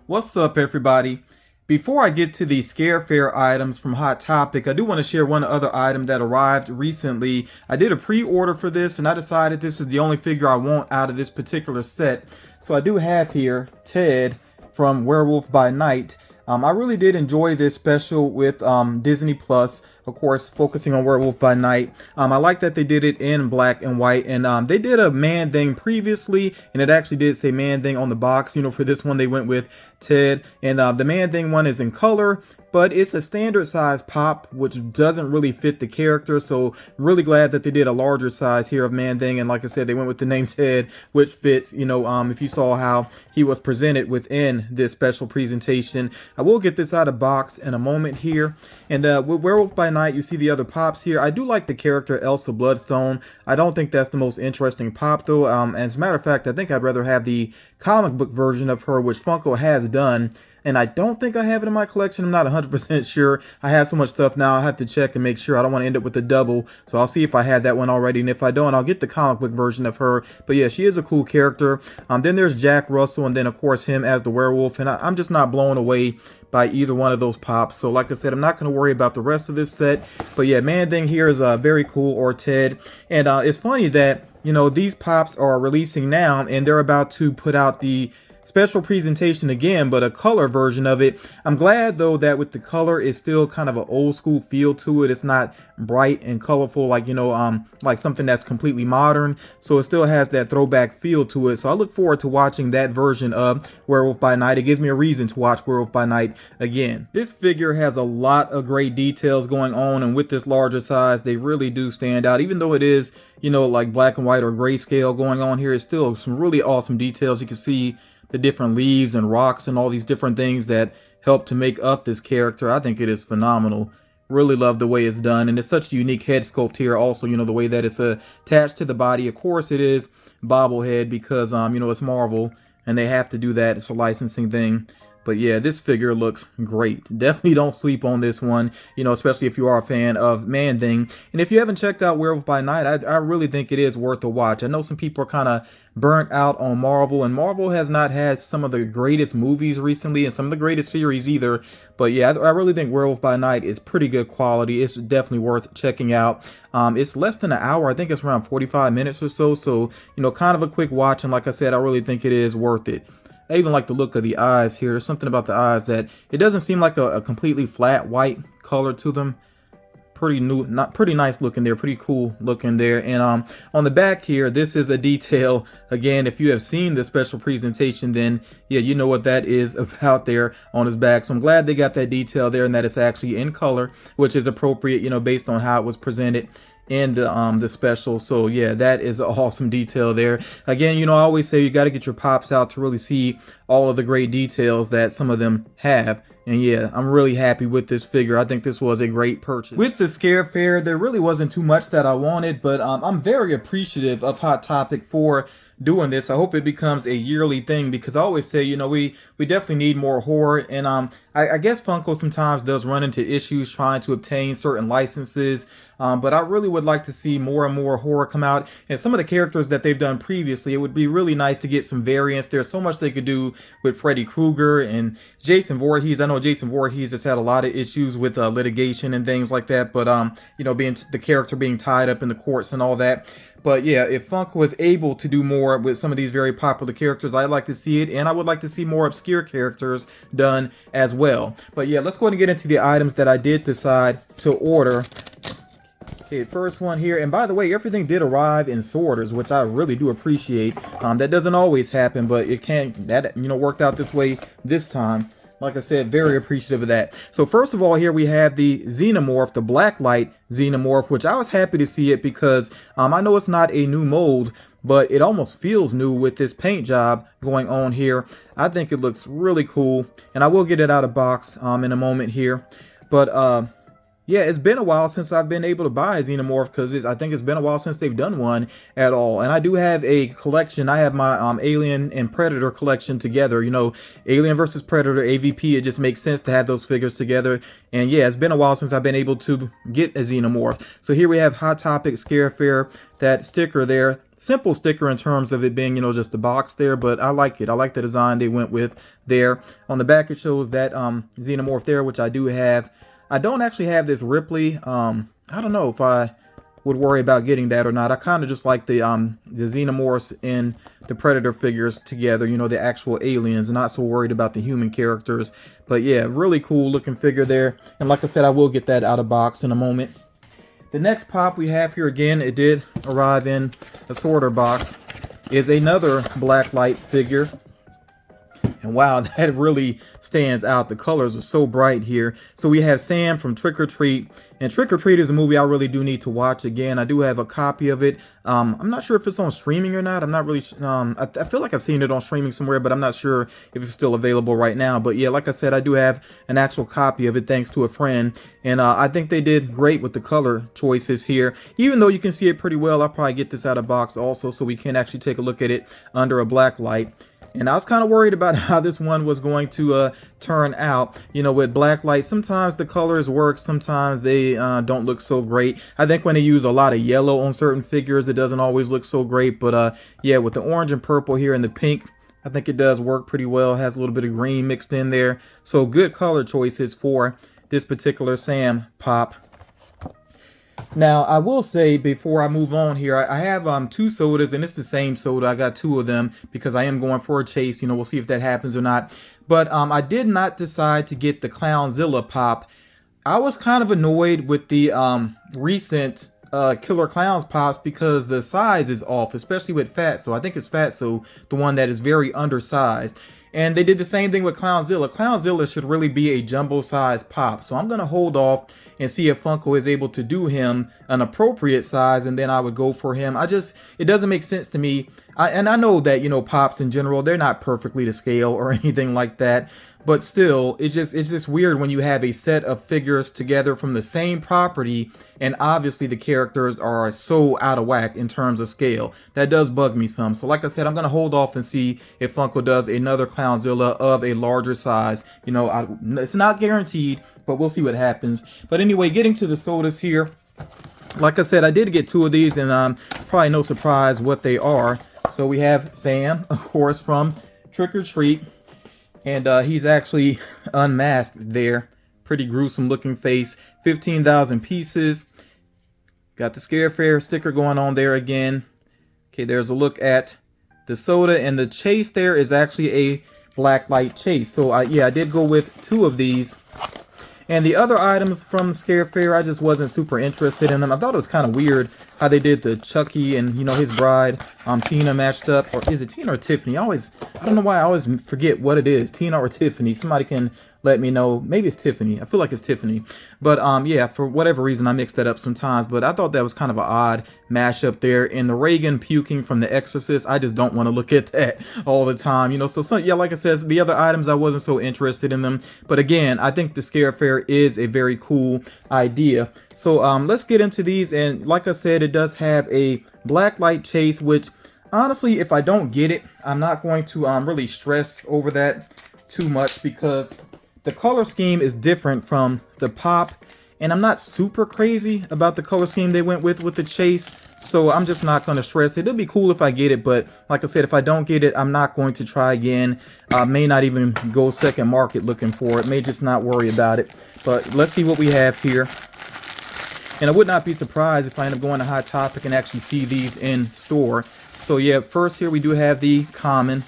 What's up, everybody? Before I get to the Scare Fair items from Hot Topic, I do want to share one other item that arrived recently. I did a pre-order for this and I decided this is the only figure I want out of this particular set. So I do have here Ted from Werewolf by Night. I really did enjoy this special with Disney Plus, of course, focusing on Werewolf by Night. I like that they did it in black and white, and they did a man thing previously, and it actually did say man thing on the box. You know, for this one, they went with Ted, and the man thing one is in color, but it's a standard size pop, which doesn't really fit the character. So really glad that they did a larger size here of Man Thing. And like I said, they went with the name Ted, which fits, you know, if you saw how he was presented within this special presentation. I will get this out of box in a moment here. And with Werewolf by Night, you see the other pops here. I do like the character Elsa Bloodstone. I don't think that's the most interesting pop though. As a matter of fact, I think I'd rather have the comic book version of her, which Funko has done. And I don't think I have it in my collection. I'm not 100% sure. I have so much stuff now. I have to check and make sure. I don't want to end up with a double. So I'll see if I had that one already. And if I don't, I'll get the comic book version of her. But yeah, she is a cool character. Then there's Jack Russell. And then, of course, him as the werewolf. And I'm just not blown away by either one of those pops. So like I said, I'm not going to worry about the rest of this set. But yeah, Man Thing here is very cool, or Ted. And it's funny that, you know, these pops are releasing now. And they're about to put out the special presentation again, but a color version of it. I'm glad though that with the color, it's still kind of an old school feel to it. It's not bright and colorful like, you know, like something that's completely modern. So it still has that throwback feel to it. So I look forward to watching that version of Werewolf by Night. It gives me a reason to watch Werewolf by Night again. This figure has a lot of great details going on, and with this larger size, they really do stand out. Even though it is, you know, like black and white or grayscale going on here, it's still some really awesome details. You can see the different leaves and rocks and all these different things that help to make up this character. I think it is phenomenal. Really love the way it's done, and it's such a unique head sculpt here. Also, you know, the way that it's attached to the body. Of course, it is bobblehead because you know, it's Marvel and they have to do that. It's a licensing thing. But yeah, this figure looks great. Definitely don't sleep on this one, you know, especially if you are a fan of Man Thing. And if you haven't checked out Werewolf by Night, I really think it is worth a watch. I know some people are kind of burnt out on Marvel, and Marvel has not had some of the greatest movies recently and some of the greatest series either. But yeah, I really think Werewolf by Night is pretty good quality. It's definitely worth checking out. It's less than an hour. I think it's around 45 minutes or so. So, you know, kind of a quick watch. And like I said, I really think it is worth it. I even like the look of the eyes here. There's something about the eyes that it doesn't seem like a completely flat white color to them. Pretty new, not pretty nice looking there, pretty cool looking there. And on the back here, this is a detail. Again, if you have seen the special presentation, then yeah, you know what that is about there on his back. So I'm glad they got that detail there and that it's actually in color, which is appropriate, you know, based on how it was presented in the special. So yeah, that is an awesome detail there. Again, you know, I always say you got to get your pops out to really see all of the great details that some of them have. And yeah, I'm really happy with this figure. I think this was a great purchase. With the Scare Fair, there really wasn't too much that I wanted, but I'm very appreciative of Hot Topic for doing this. I hope it becomes a yearly thing, because I always say, you know, we definitely need more horror. And I guess Funko sometimes does run into issues trying to obtain certain licenses. But I really would like to see more and more horror come out. And some of the characters that they've done previously, it would be really nice to get some variants. There's so much they could do with Freddy Krueger and Jason Voorhees. I know Jason Voorhees has had a lot of issues with litigation and things like that. But, you know, being the character being tied up in the courts and all that. But yeah, if Funko was able to do more with some of these very popular characters, I'd like to see it. And I would like to see more obscure characters done as well. But yeah, let's go ahead and get into the items that I did decide to order. Okay, first one here. And by the way, everything did arrive in sorters, which I really do appreciate. That doesn't always happen, but it can, that, you know, worked out this way this time. Like I said, very appreciative of that. So first of all, here we have the Xenomorph, the Blacklight Xenomorph, which I was happy to see it because I know it's not a new mold, but it almost feels new with this paint job going on here. I think it looks really cool, and I will get it out of box in a moment here. But yeah, it's been a while since I've been able to buy a Xenomorph, because I think it's been a while since they've done one at all. And I do have a collection. I have my Alien and Predator collection together. You know, Alien versus Predator, AVP, it just makes sense to have those figures together. And yeah, it's been a while since I've been able to get a Xenomorph. So here we have Hot Topic Scare Fair, that sticker there, simple sticker in terms of it being, you know, just the box there, but I like it. I like the design they went with there. On the back, it shows that xenomorph there, which I do have. I don't actually have this Ripley. I don't know if I would worry about getting that or not. I kind of just like the xenomorphs and the Predator figures together, you know, the actual aliens, not so worried about the human characters. But yeah, really cool looking figure there. And like I said, I will get that out of box in a moment. The next pop we have here, again, it did arrive in a sorter box, is another Blacklight figure. And wow, that really stands out. The colors are so bright here. So we have Sam from Trick or Treat. And Trick or Treat is a movie I really do need to watch again. I do have a copy of it. I'm not sure if it's on streaming or not. I'm not really, I feel like I've seen it on streaming somewhere, but I'm not sure if it's still available right now. But yeah, like I said, I do have an actual copy of it thanks to a friend. And I think they did great with the color choices here. Even though you can see it pretty well, I'll probably get this out of box also so we can actually take a look at it under a black light. And I was kind of worried about how this one was going to turn out. You know, with black light, sometimes the colors work, sometimes they don't look so great. I think when they use a lot of yellow on certain figures, it doesn't always look so great. But yeah, with the orange and purple here and the pink, I think it does work pretty well. It has a little bit of green mixed in there. So good color choices for this particular Sam pop. Now, I will say before I move on here, I have two sodas, and it's the same soda. I got two of them because I am going for a chase. You know, we'll see if that happens or not. But I did not decide to get the Clownzilla pop. I was kind of annoyed with the recent Killer Clowns pops because the size is off, especially with Fatso. I think it's Fatso, the one that is very undersized. And they did the same thing with Clownzilla. Clownzilla should really be a jumbo size pop. So I'm going to hold off and see if Funko is able to do him an appropriate size, and then I would go for him. It doesn't make sense to me. And I know that, you know, pops in general, they're not perfectly to scale or anything like that. But still, it's just weird when you have a set of figures together from the same property, and obviously the characters are so out of whack in terms of scale. That does bug me some. So like I said, I'm going to hold off and see if Funko does another Clownzilla of a larger size. You know, it's not guaranteed, but we'll see what happens. But anyway, getting to the sodas here. Like I said, I did get two of these, and it's probably no surprise what they are. So we have Sam, of course, from Trick or Treat. And he's actually unmasked there. Pretty gruesome looking face. 15,000 pieces. Got the Scare Fair sticker going on there again. Okay, there's a look at the soda. And the chase there is actually a Blacklight chase. So yeah, I did go with two of these. And the other items from Scare Fair, I just wasn't super interested in them. I thought it was kind of weird how they did the Chucky and, you know, his bride, Tina matched up. Or is it Tina or Tiffany? I don't know why I always forget what it is, Tina or Tiffany. Somebody can let me know. Maybe it's Tiffany. I feel like it's Tiffany. But yeah, for whatever reason, I mixed that up sometimes. But I thought that was kind of an odd mashup there. And the Reagan puking from The Exorcist, I just don't want to look at that all the time. You know, so yeah, like I said, the other items, I wasn't so interested in them. But again, I think the Scare Fair is a very cool idea. So let's get into these. And like I said, it does have a Blacklight chase, which honestly, if I don't get it, I'm not going to really stress over that too much because the color scheme is different from the pop, and I'm not super crazy about the color scheme they went with the chase, so I'm just not going to stress it. It'll be cool if I get it, but like I said, if I don't get it, I'm not going to try again. May not even go second market looking for it. May just not worry about it. But let's see what we have here. And I would not be surprised if I end up going to Hot Topic and actually see these in store. So yeah, first here we do have the common.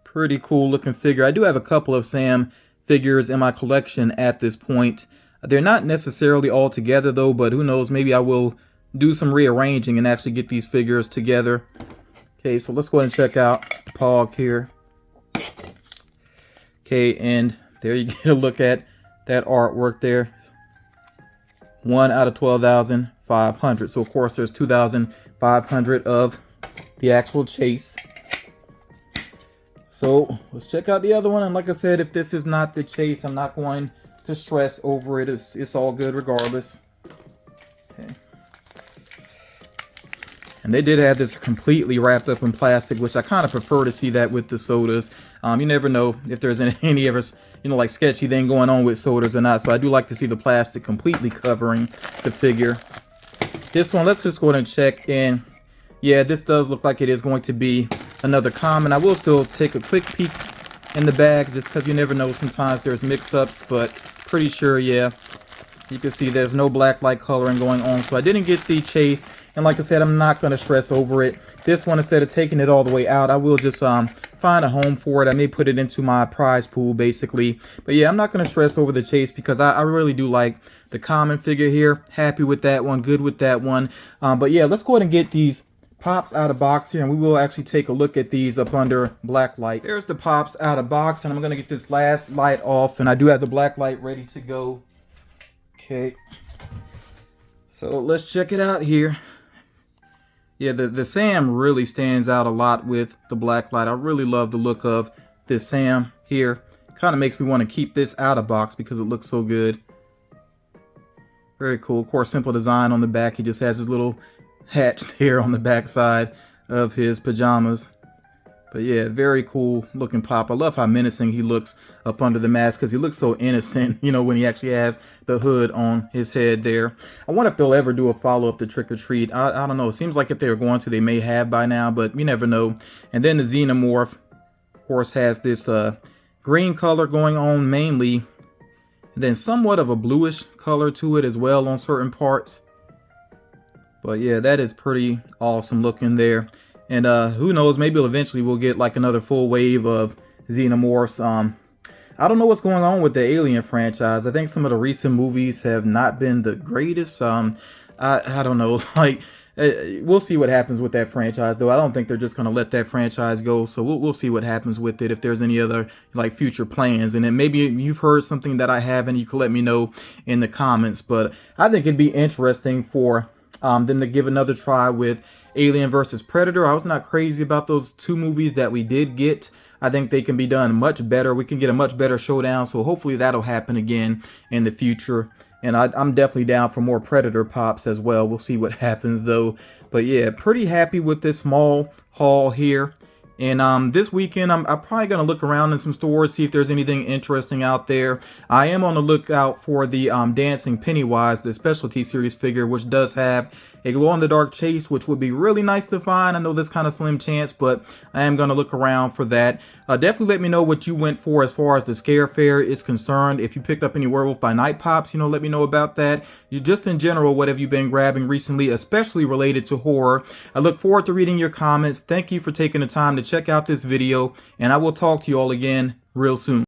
Pretty cool looking figure. I do have a couple of Sam figures in my collection at this point. They're not necessarily all together though, but who knows, maybe I will do some rearranging and actually get these figures together. Okay, so let's go ahead and check out the Pog here. Okay, and there you get a look at that artwork there. 1 out of 12,500. So of course there's 2,500 of the actual chase. So let's check out the other one. And like I said, if this is not the chase, I'm not going to stress over it. It's all good regardless. Okay. And they did have this completely wrapped up in plastic, which I kind of prefer to see that with the sodas. You never know if there's any ever, you know, like sketchy thing going on with sodas or not. So I do like to see the plastic completely covering the figure. This one, let's just go ahead and check in. Yeah, this does look like it is going to be another common. I will still take a quick peek in the bag just because you never know, sometimes there's mix-ups, but pretty sure, yeah, you can see there's no black light coloring going on. So I didn't get the chase, and like I said, I'm not going to stress over it. This one, instead of taking it all the way out, I will just find a home for it. I may put it into my prize pool basically, but yeah, I'm not going to stress over the chase because I really do like the common figure here. Happy with that one, good with that one. But yeah, let's go ahead and get these pops out of box here, and we will actually take a look at these up under black light. There's the pops out of box, and I'm going to get this last light off, and I do have the black light ready to go. Okay, so let's check it out here. Yeah, the Sam really stands out a lot with the black light. I really love the look of this Sam here. Kind of makes me want to keep this out of box because it looks so good. Very cool. Of course, simple design on the back. He just has his little hat here on the back side of his pajamas. But yeah, very cool looking pop. I love how menacing he looks up under the mask because he looks so innocent, you know, when he actually has the hood on his head there. I wonder if they'll ever do a follow-up to Trick or Treat. I don't know. It seems like if they were going to, they may have by now, but you never know. And then the Xenomorph, of course, has this green color going on mainly, and then somewhat of a bluish color to it as well on certain parts. But yeah, that is pretty awesome looking there. And who knows, maybe eventually we'll get like another full wave of Xenomorphs. I don't know what's going on with the Alien franchise. I think some of the recent movies have not been the greatest. I don't know, like we'll see what happens with that franchise, though. I don't think they're just gonna let that franchise go. So we'll see what happens with it, if there's any other like future plans. And then maybe you've heard something that I haven't, you can let me know in the comments. But I think it'd be interesting for them to give another try with Alien versus Predator. I was not crazy about those two movies that we did get. I think they can be done much better. We can get a much better showdown. So hopefully that'll happen again in the future. And I'm definitely down for more Predator pops as well. We'll see what happens though. But yeah, pretty happy with this small haul here. And this weekend, I'm probably going to look around in some stores, see if there's anything interesting out there. I am on the lookout for the Dancing Pennywise, the specialty series figure, which does have a glow-in-the-dark chase, which would be really nice to find. I know there's kind of slim chance, but I am going to look around for that. Definitely let me know what you went for as far as the scare fair is concerned. If you picked up any Werewolf by Night pops, let me know about that. Just in general, what have you been grabbing recently, especially related to horror? I look forward to reading your comments. Thank you for taking the time to check out this video, and I will talk to you all again real soon.